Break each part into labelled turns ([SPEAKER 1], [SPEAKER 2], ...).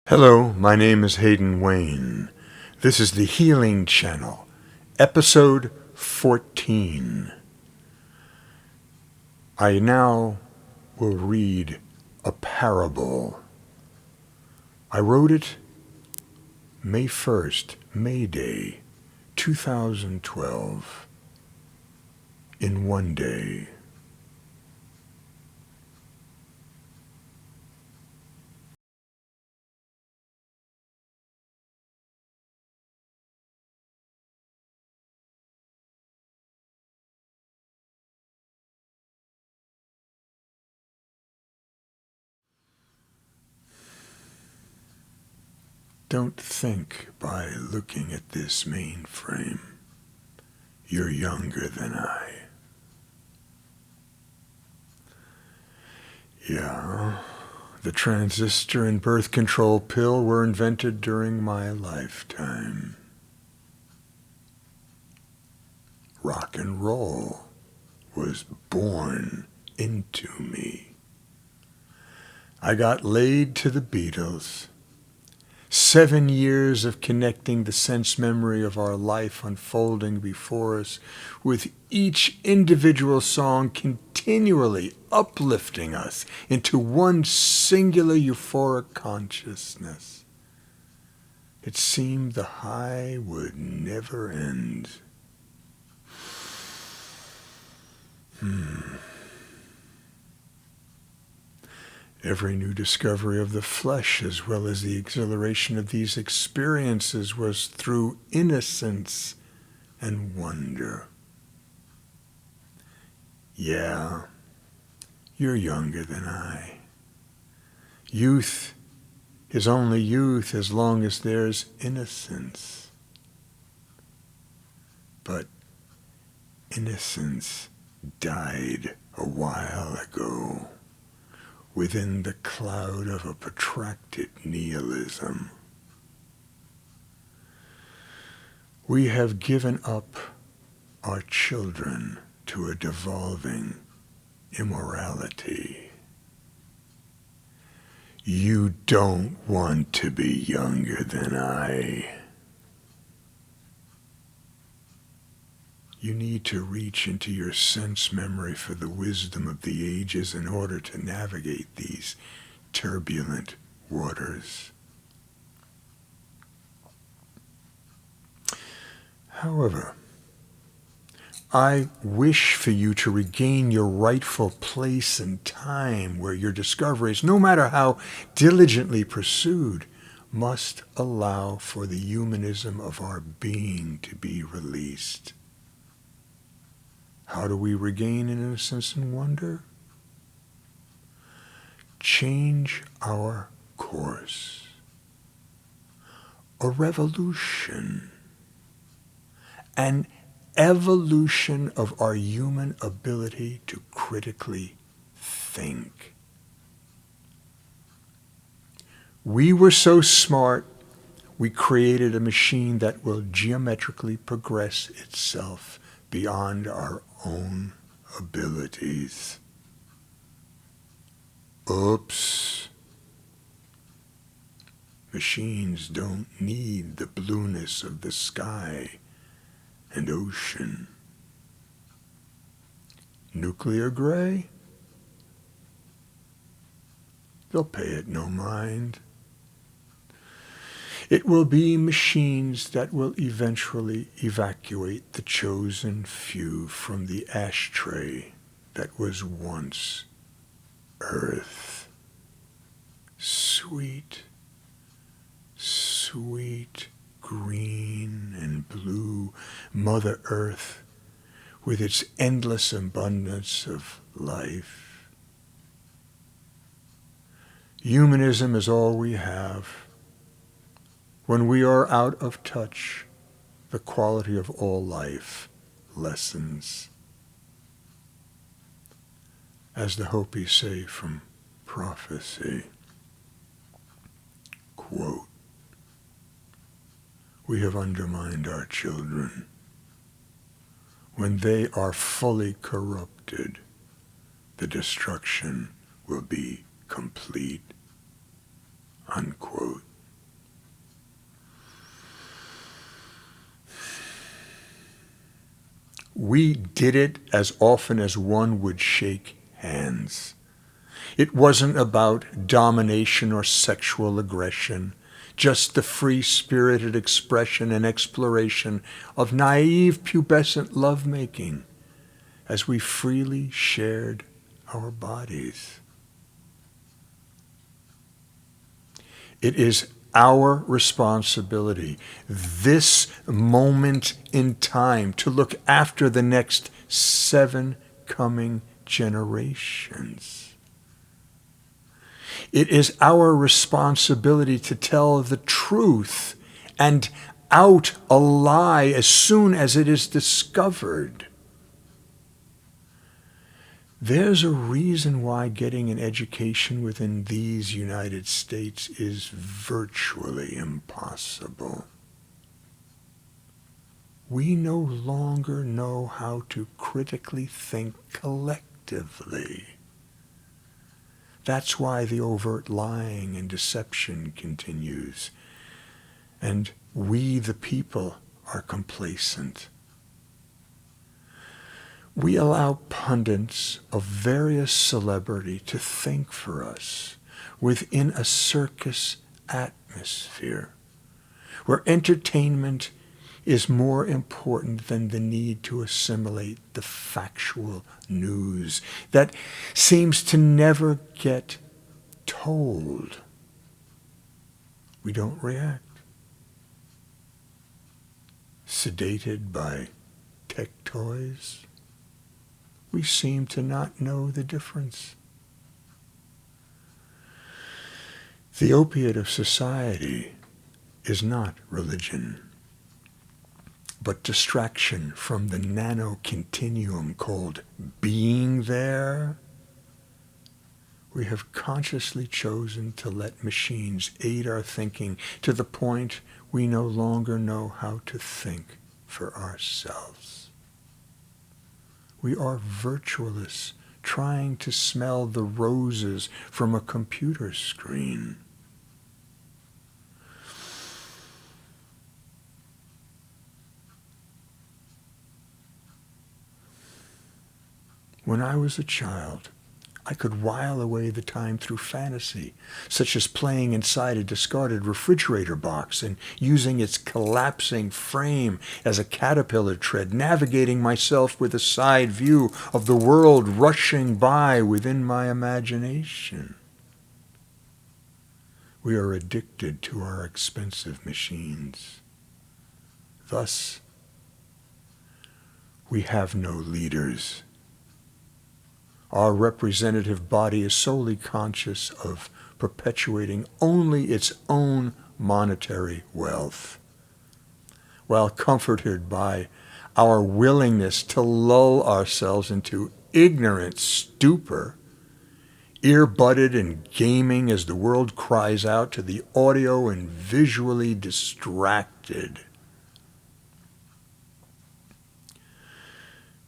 [SPEAKER 1] Hello, my name is Hayden Wayne. This is the Healing Channel, episode 14. I now will read a parable. I wrote it May 1st, May Day, 2012, in one day. Don't think by looking at this mainframe you're younger than I. Yeah, the transistor and birth control pill were invented during my lifetime. Rock and roll was born into me. I got laid to the Beatles. 7 years of connecting the sense memory of our life unfolding before us, with each individual song continually uplifting us into one singular euphoric consciousness. It seemed the high would never end. Every new discovery of the flesh, as well as the exhilaration of these experiences, was through innocence and wonder. Yeah, you're younger than I. Youth is only youth as long as there's innocence. But innocence died a while ago, within the cloud of a protracted nihilism. We have given up our children to a devolving immorality. You don't want to be younger than I. You need to reach into your sense memory for the wisdom of the ages in order to navigate these turbulent waters. However, I wish for you to regain your rightful place and time where your discoveries, no matter how diligently pursued, must allow for the humanism of our being to be released. How do we regain innocence and wonder? Change our course. A revolution. An evolution of our human ability to critically think. We were so smart, we created a machine that will geometrically progress itself beyond our own abilities. Oops. Machines don't need the blueness of the sky and ocean. Nuclear gray? They'll pay it no mind. It will be machines that will eventually evacuate the chosen few from the ashtray that was once Earth. Sweet, sweet green and blue Mother Earth with its endless abundance of life. Humanism is all we have. When we are out of touch, the quality of all life lessens. As the Hopis say from prophecy, quote, we have undermined our children. When they are fully corrupted, the destruction will be complete, unquote. We did it as often as one would shake hands. It wasn't about domination or sexual aggression, just the free-spirited expression and exploration of naive, pubescent lovemaking as we freely shared our bodies. It is our responsibility, this moment in time, to look after the next 7 coming generations. It is our responsibility to tell the truth and out a lie as soon as it is discovered. There's a reason why getting an education within these United States is virtually impossible. We no longer know how to critically think collectively. That's why the overt lying and deception continues. And we, the people, are complacent. We allow pundits of various celebrity to think for us within a circus atmosphere, where entertainment is more important than the need to assimilate the factual news that seems to never get told. We don't react. Sedated by tech toys, we seem to not know the difference. The opiate of society is not religion, but distraction from the nano-continuum called being there. We have consciously chosen to let machines aid our thinking to the point we no longer know how to think for ourselves. We are virtualists trying to smell the roses from a computer screen. When I was a child, I could while away the time through fantasy, such as playing inside a discarded refrigerator box and using its collapsing frame as a caterpillar tread, navigating myself with a side view of the world rushing by within my imagination. We are addicted to our expensive machines. Thus, we have no leaders. Our representative body is solely conscious of perpetuating only its own monetary wealth, while comforted by our willingness to lull ourselves into ignorant stupor, ear-budded and gaming as the world cries out to the audio and visually distracted.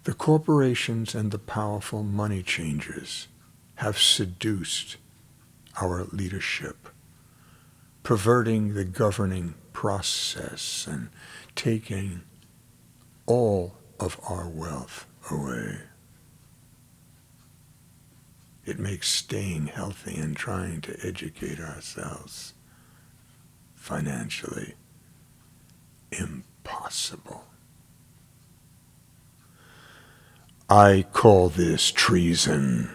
[SPEAKER 1] The corporations and the powerful money changers have seduced our leadership, perverting the governing process and taking all of our wealth away. It makes staying healthy and trying to educate ourselves financially impossible. I call this treason.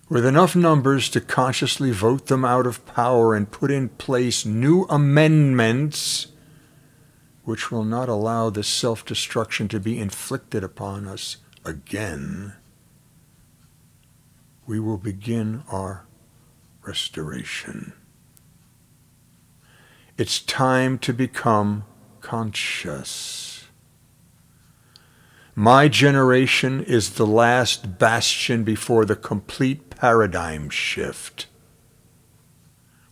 [SPEAKER 1] With enough numbers to consciously vote them out of power and put in place new amendments which will not allow this self-destruction to be inflicted upon us again, we will begin our restoration. It's time to become conscious. My generation is the last bastion before the complete paradigm shift.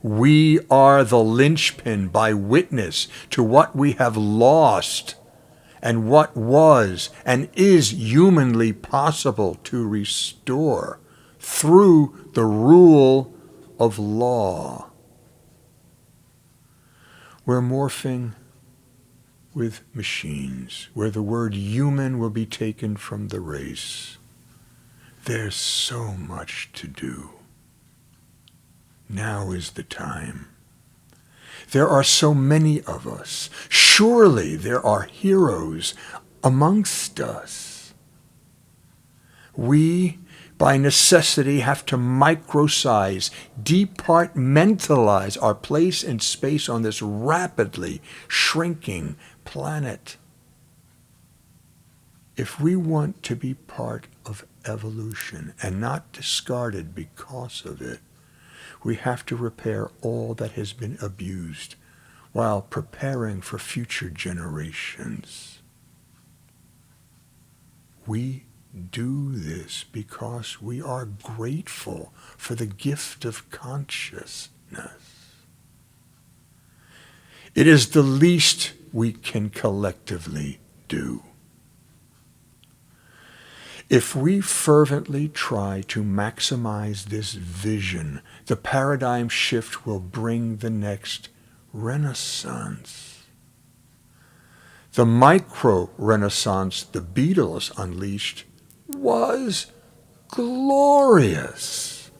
[SPEAKER 1] We are the linchpin by witness to what we have lost and what was and is humanly possible to restore through the rule of law. We're morphing with machines, where the word human will be taken from the race. There's so much to do. Now is the time. There are so many of us. Surely there are heroes amongst us. We, by necessity, have to microsize, departmentalize our place and space on this rapidly shrinking planet. If we want to be part of evolution and not discarded because of it, we have to repair all that has been abused while preparing for future generations. We do this because we are grateful for the gift of consciousness. It is the least we can collectively do. If we fervently try to maximize this vision, the paradigm shift will bring the next renaissance. The micro-renaissance the Beatles unleashed was glorious.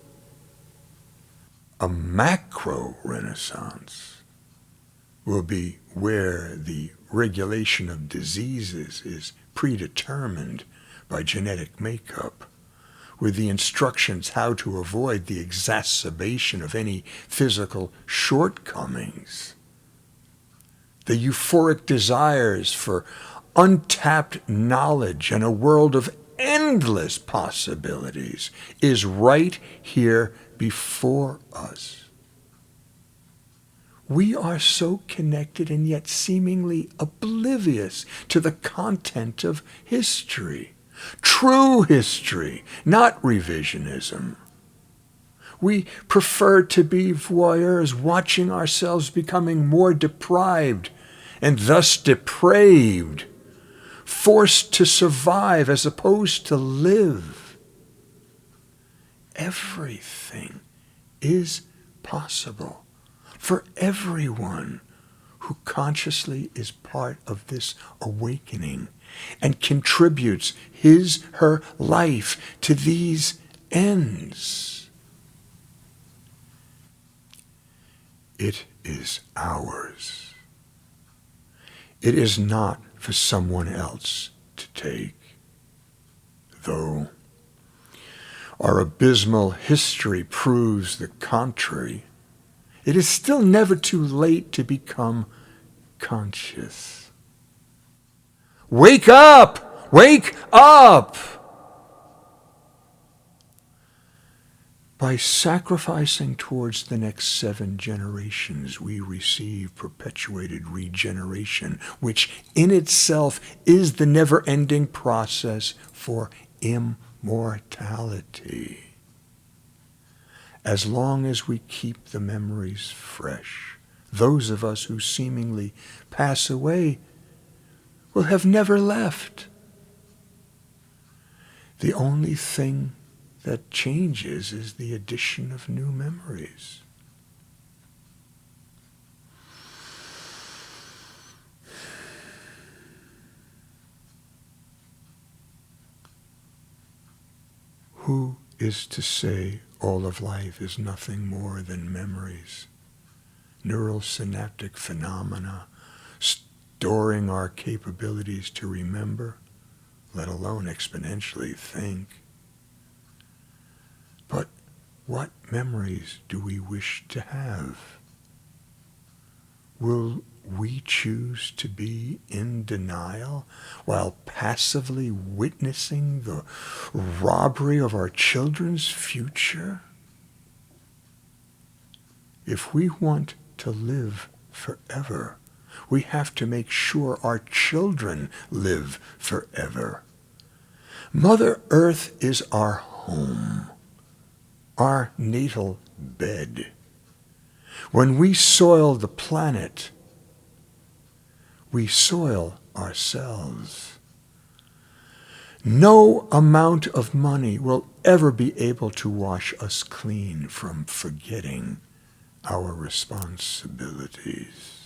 [SPEAKER 1] A macro-renaissance will be where the regulation of diseases is predetermined by genetic makeup, with the instructions how to avoid the exacerbation of any physical shortcomings. The euphoric desires for untapped knowledge and a world of endless possibilities is right here before us. We are so connected and yet seemingly oblivious to the content of history. True history, not revisionism. We prefer to be voyeurs, watching ourselves becoming more deprived and thus depraved, forced to survive as opposed to live. Everything is possible for everyone who consciously is part of this awakening and contributes her life to these ends. It is ours. It is not for someone else to take, though our abysmal history proves the contrary. It is still never too late to become conscious. Wake up! Wake up! By sacrificing towards the next 7 generations, we receive perpetuated regeneration, which in itself is the never-ending process for immortality. As long as we keep the memories fresh, those of us who seemingly pass away will have never left. The only thing that changes is the addition of new memories. Who is to say all of life is nothing more than memories, neural synaptic phenomena, storing our capabilities to remember, let alone exponentially think? But what memories do we wish to have? Will we choose to be in denial while passively witnessing the robbery of our children's future? If we want to live forever, we have to make sure our children live forever. Mother Earth is our home, our natal bed. When we soil the planet, we soil ourselves. No amount of money will ever be able to wash us clean from forgetting our responsibilities.